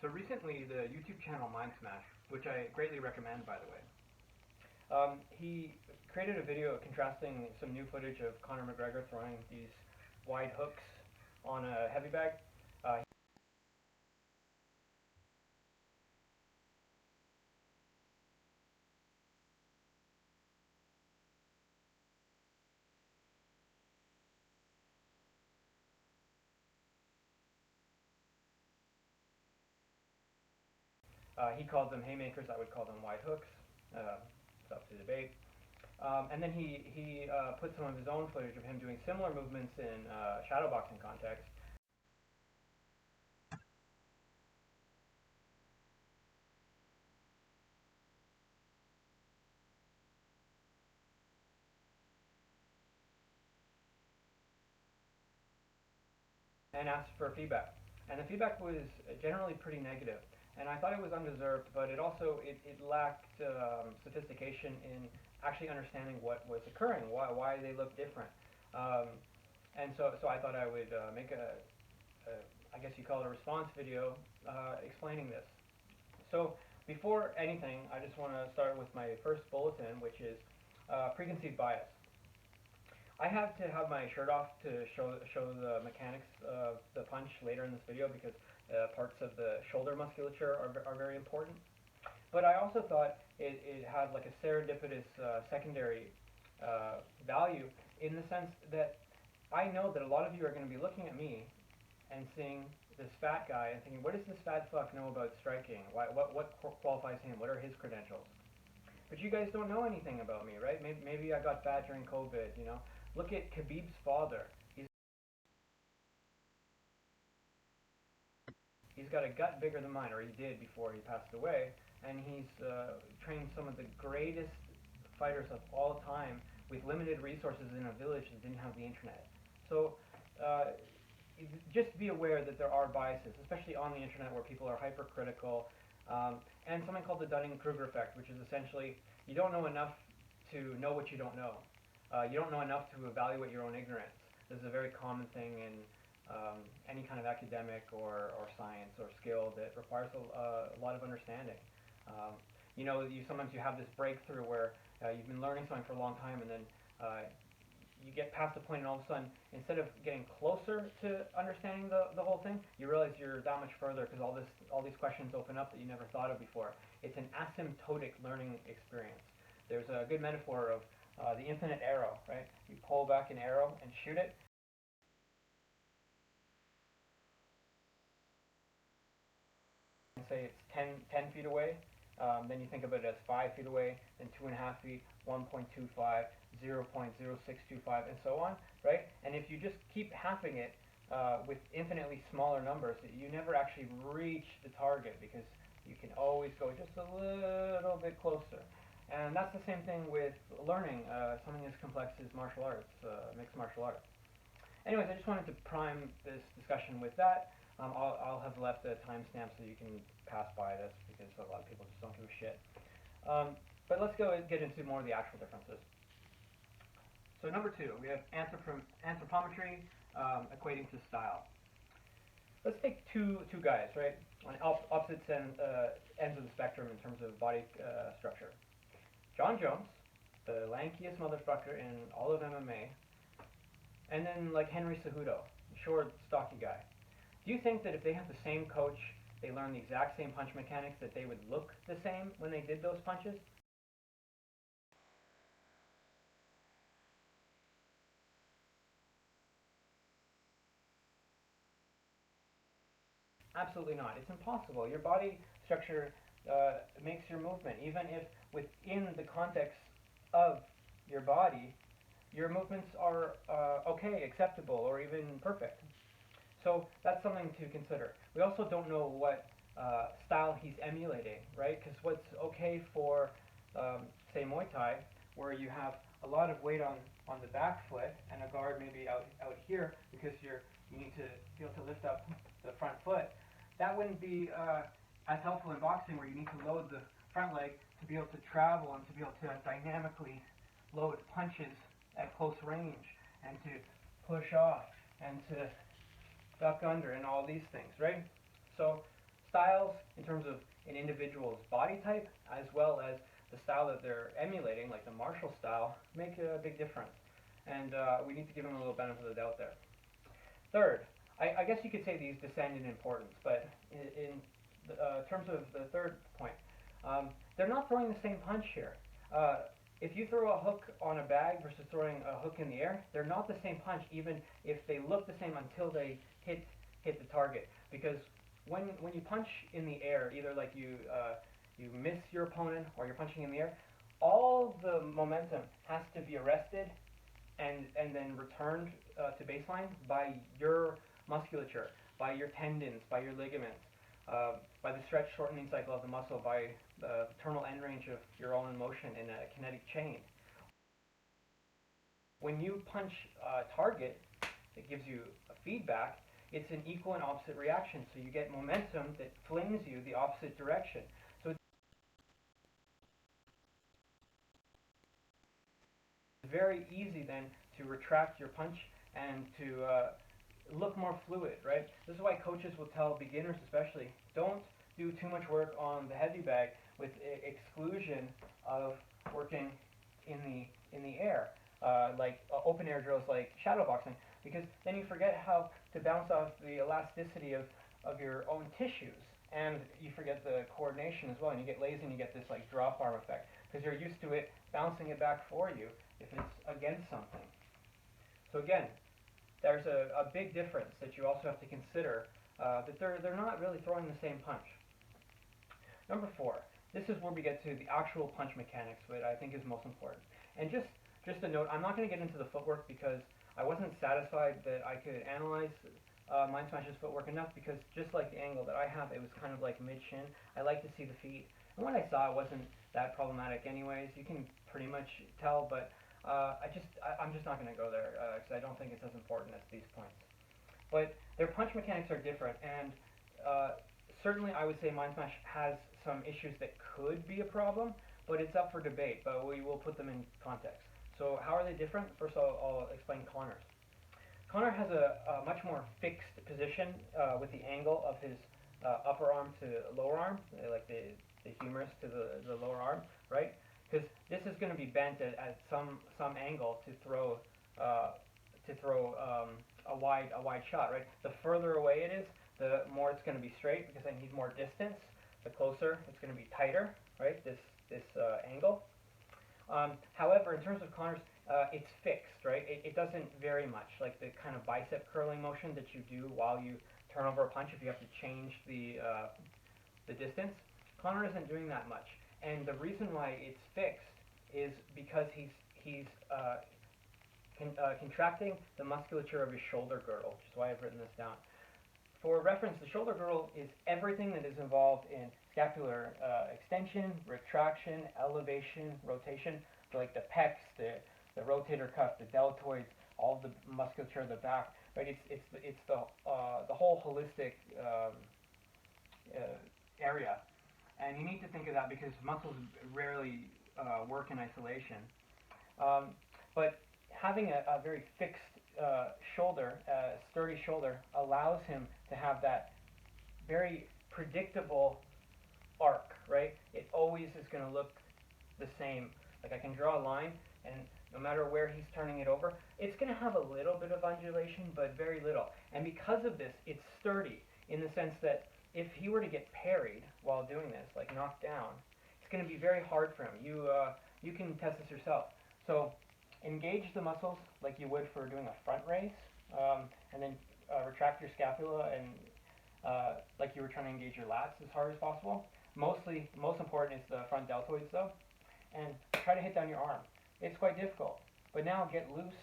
So recently, the YouTube channel MindSmash, which I greatly recommend, by the way, he created a video contrasting some new footage of Conor McGregor throwing these wide hooks on a heavy bag. He called them haymakers. I would call them wide hooks. It's up to debate. And then he put some of his own footage of him doing similar movements in shadowboxing context. And asked for feedback. And the feedback was generally pretty negative. And I thought it was undeserved, but it also it lacked sophistication in actually understanding what was occurring, why they looked different. And so I thought I would make I guess you call it a response video explaining this. So before anything, I just want to start with my first bulletin, which is preconceived bias. I have to have my shirt off to show the mechanics of the punch later in this video because parts of the shoulder musculature are very important. But I also thought it had like a serendipitous secondary value in the sense that I know that a lot of you are going to be looking at me and seeing this fat guy and thinking, what does this fat fuck know about striking? What qualifies him? What are his credentials? But you guys don't know anything about me, right? Maybe I got fat during COVID, you know. Look at Khabib's father. He's got a gut bigger than mine, or he did before he passed away, and he's trained some of the greatest fighters of all time with limited resources in a village that didn't have the internet. So just be aware that there are biases, especially on the internet where people are hypercritical, and something called the Dunning-Kruger effect, which is essentially you don't know enough to know what you don't know. You don't know enough to evaluate your own ignorance. This is a very common thing in any kind of academic or science or skill that requires a lot of understanding. You know, sometimes you have this breakthrough where you've been learning something for a long time, and then you get past the point, and all of a sudden, instead of getting closer to understanding the whole thing, you realize you're that much further because all these questions open up that you never thought of before. It's an asymptotic learning experience. There's a good metaphor of the infinite arrow, right? You pull back an arrow and shoot it. And say it's 10 feet away. Then you think of it as 5 feet away, then 2.5 feet, 1.25, 0.0625, and so on, right? And if you just keep halving it with infinitely smaller numbers, you never actually reach the target because you can always go just a little bit closer. And that's the same thing with learning something as complex as martial arts, mixed martial arts. Anyways, I just wanted to prime this discussion with that. I'll have left a timestamp so you can pass by this because a lot of people just don't give a shit. But let's go and get into more of the actual differences. So number 2, we have anthropometry equating to style. Let's take two guys, right, on opposite ends of the spectrum in terms of body structure. Jon Jones, the lankiest motherfucker in all of MMA, and then like Henry Cejudo, short, stocky guy. Do you think that if they have the same coach, they learn the exact same punch mechanics, that they would look the same when they did those punches? Absolutely not. It's impossible. Your body structure makes your movement. Even if within the context of your body, your movements are okay, acceptable, or even perfect. So that's something to consider. We also don't know what style he's emulating, right? Because what's okay for, say, Muay Thai, where you have a lot of weight on the back foot and a guard maybe out here because you need to be able to lift up the front foot, that wouldn't be as helpful in boxing, where you need to load the front leg to be able to travel and to be able to dynamically load punches at close range and to push off and to duck under and all these things, right? So styles in terms of an individual's body type, as well as the style that they're emulating, like the martial style, make a big difference. And we need to give them a little benefit of the doubt there. Third, I guess you could say these descend in importance, but in terms of the third point, they're not throwing the same punch here. If you throw a hook on a bag versus throwing a hook in the air, they're not the same punch, even if they look the same until they hit the target. Because when you punch in the air, either like you miss your opponent or you're punching in the air, all the momentum has to be arrested and then returned to baseline by your musculature, by your tendons, by your ligaments, by the stretch shortening cycle of the muscle, by the terminal end range of your own motion in a kinetic chain. When you punch a target, it gives you a feedback. It's an equal and opposite reaction, so you get momentum that flings you the opposite direction. So it's very easy then to retract your punch and to look more fluid, right? This is why coaches will tell beginners especially, don't do too much work on the heavy bag with exclusion of working in the air, like open air drills like shadow boxing, because then you forget how to bounce off the elasticity of your own tissues, and you forget the coordination as well, and you get lazy and you get this like drop arm effect, because you're used to it bouncing it back for you if it's against something. So again, there's a big difference that you also have to consider, that they're not really throwing the same punch. Number 4, this is where we get to the actual punch mechanics, which I think is most important. And just a note, I'm not going to get into the footwork because I wasn't satisfied that I could analyze MindSmash's footwork enough, because just like the angle that I have, it was kind of like mid-shin. I like to see the feet. And what I saw wasn't that problematic anyways. You can pretty much tell, but I'm just not going to go there because I don't think it's as important as these points. But their punch mechanics are different, and certainly I would say MindSmash has some issues that could be a problem, but it's up for debate, but we will put them in context. So how are they different? First I'll explain Conor's. Conor has a much more fixed position with the angle of his upper arm to lower arm, like the humerus to the lower arm, right? Because this is going to be bent at some angle to throw a wide shot, right? The further away it is, the more it's going to be straight, because I need more distance. The closer, it's going to be tighter, right? This angle. However, in terms of Conor's, it's fixed, right? It doesn't vary much, like the kind of bicep curling motion that you do while you turn over a punch if you have to change the distance. Conor isn't doing that much, and the reason why it's fixed is because he's contracting the musculature of his shoulder girdle, which is why I've written this down. For reference, the shoulder girdle is everything that is involved in scapular extension, retraction, elevation, rotation, so like the pecs, the rotator cuff, the deltoids, all the musculature of the back, right? It's the whole holistic area, and you need to think of that because muscles rarely work in isolation. But having a very fixed shoulder, sturdy shoulder, allows him to have that very predictable arc, right? It always is going to look the same. Like I can draw a line, and no matter where he's turning it over, it's going to have a little bit of undulation, but very little. And because of this, it's sturdy in the sense that if he were to get parried while doing this, like knocked down, it's going to be very hard for him. You can test this yourself. So engage the muscles like you would for doing a front raise, and then retract your scapula and like you were trying to engage your lats as hard as possible. Most important is the front deltoids though, and try to hit down your arm. It's quite difficult, but now get loose,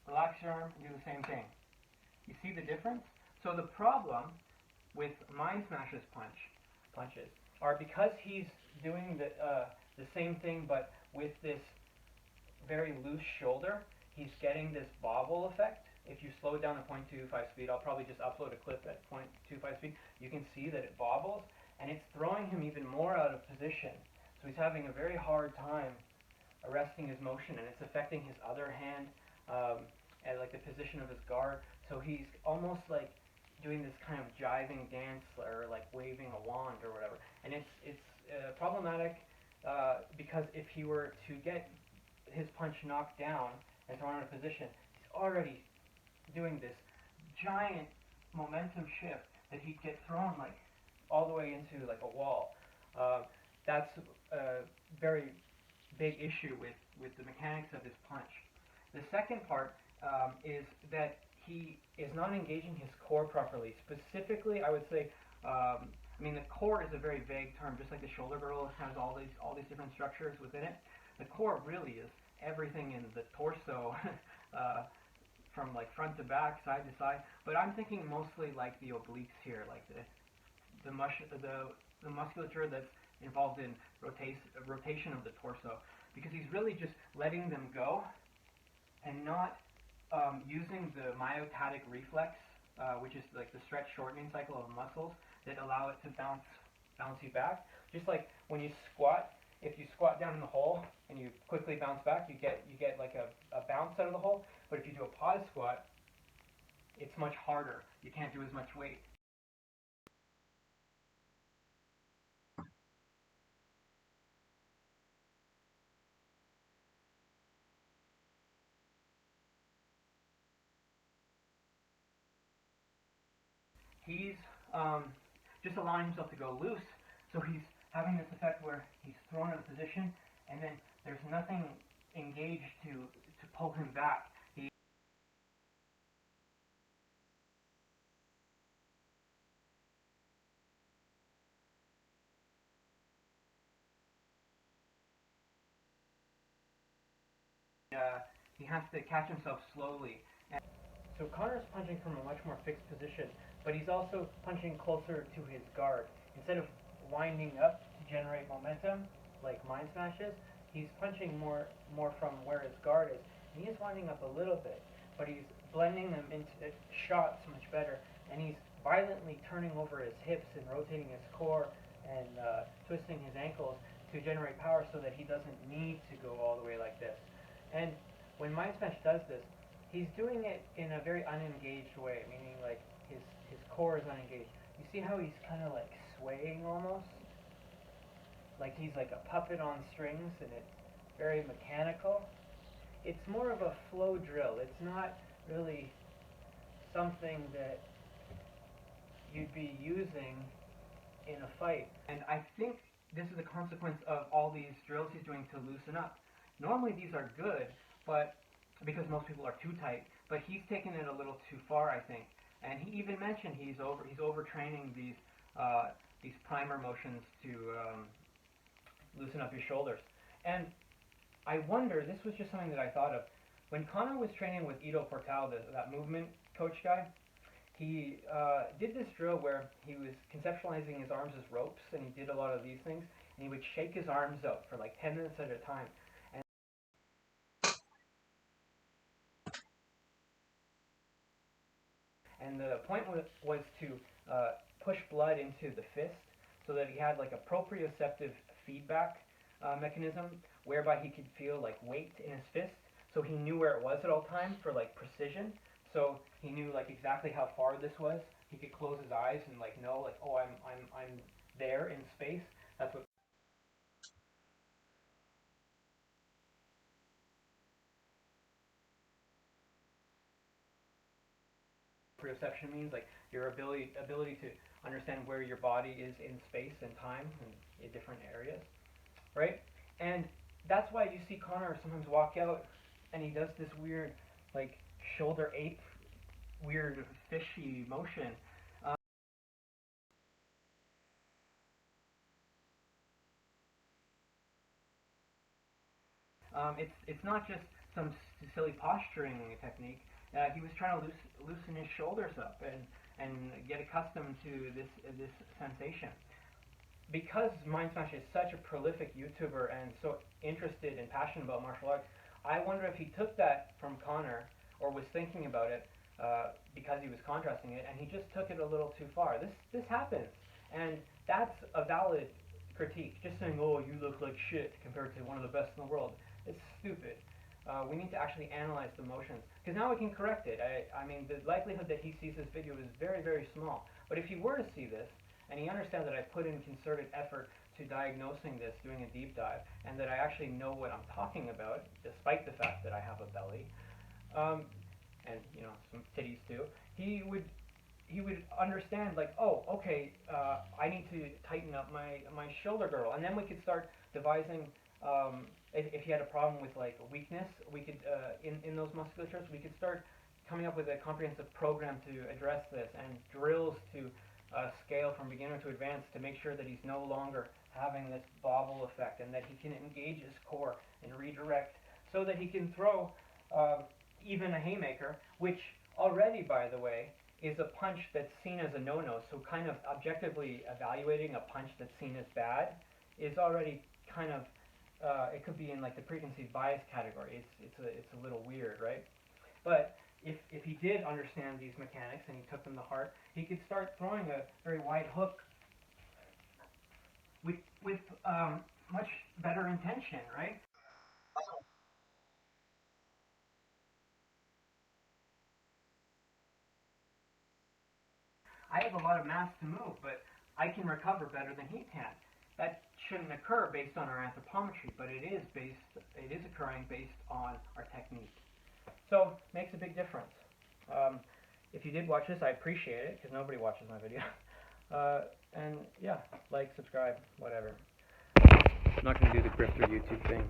relax your arm, and do the same thing. You see the difference? So the problem with MindSmash's punches are because he's doing the same thing but with this very loose shoulder, he's getting this bobble effect. If you slow it down to 0.25 speed, I'll probably just upload a clip at 0.25 speed, you can see that it bobbles, and it's throwing him even more out of position. So he's having a very hard time arresting his motion, and it's affecting his other hand, and like the position of his guard. So he's almost like doing this kind of jiving dance or like waving a wand or whatever, and it's problematic because if he were to get his punch knocked down and thrown out of position, he's already doing this giant momentum shift that he'd get thrown like all the way into like a wall. That's a very big issue with the mechanics of this punch. The second part is that he is not engaging his core properly. Specifically, I would say, I mean, the core is a very vague term, just like the shoulder girdle has all these different structures within it. The core really is everything in the torso, from like front to back, side to side. But I'm thinking mostly like the obliques here, like the musculature that's involved in rotation of the torso, because he's really just letting them go and not using the myotatic reflex, which is like the stretch shortening cycle of muscles that allow it to bounce you back. Just like when you squat, if you squat down in the hole and you quickly bounce back, you get like a bounce out of the hole. But if you do a pause squat, it's much harder. You can't do as much weight. He's just allowing himself to go loose, so he's having this effect where he's thrown out of position, and then there's nothing engaged to pull him back. He has to catch himself slowly. And so Conor's punching from a much more fixed position, but he's also punching closer to his guard. Instead of winding up to generate momentum, like MindSmash is, he's punching more from where his guard is. And he is winding up a little bit, but he's blending them into shots much better, and he's violently turning over his hips and rotating his core and twisting his ankles to generate power so that he doesn't need to go all the way like this. And when MindSmash does this, he's doing it in a very unengaged way, meaning like his core is unengaged. You see how he's kind of like swaying almost? Like he's like a puppet on strings, and it's very mechanical. It's more of a flow drill. It's not really something that you'd be using in a fight. And I think this is a consequence of all these drills he's doing to loosen up. Normally these are good, but because most people are too tight, but he's taken it a little too far, I think. And he even mentioned he's overtraining these primer motions to loosen up his shoulders. And I wonder, this was just something that I thought of, when Conor was training with Ido Portal, that movement coach guy, he did this drill where he was conceptualizing his arms as ropes, and he did a lot of these things, and he would shake his arms out for like 10 minutes at a time. And the point was to push blood into the fist so that he had like a proprioceptive feedback mechanism whereby he could feel like weight in his fist, so he knew where it was at all times for like precision. So he knew like exactly how far this was. He could close his eyes and like know like, oh, I'm there in space. That's what perception means, like your ability to understand where your body is in space and time and in different areas, right? And that's why you see Conor sometimes walk out and he does this weird like shoulder ape, weird fishy motion. It's not just some silly posturing technique. He was trying to loosen his shoulders up and get accustomed to this sensation. Because MindSmash is such a prolific YouTuber and so interested and passionate about martial arts, I wonder if he took that from Conor or was thinking about it because he was contrasting it, and he just took it a little too far. This happens, and that's a valid critique. Just saying, oh, you look like shit compared to one of the best in the world, it's stupid. we need to actually analyze the motions, because now we can correct it. I mean, the likelihood that he sees this video is very, very small. But if he were to see this, and he understands that I put in concerted effort to diagnosing this, doing a deep dive, and that I actually know what I'm talking about, despite the fact that I have a belly, and some titties too, he would understand, like, oh, okay, I need to tighten up my shoulder girdle, and then we could start devising. If he had a problem with like weakness, we could in those musculatures, we could start coming up with a comprehensive program to address this, and drills to scale from beginner to advanced to make sure that he's no longer having this bobble effect, and that he can engage his core and redirect, so that he can throw even a haymaker, which already, by the way, is a punch that's seen as a no-no. So kind of objectively evaluating a punch that's seen as bad is already kind of, it could be in like the preconceived bias category. It's a little weird, right? But if he did understand these mechanics and he took them to heart, he could start throwing a very wide hook with much better intention, right? I have a lot of mass to move, but I can recover better than he can. That shouldn't occur based on our anthropometry, but it is occurring based on our technique. So makes a big difference. If you did watch this, I appreciate it, because nobody watches my video. And yeah, like, subscribe, whatever. I'm not going to do the grifter YouTube thing.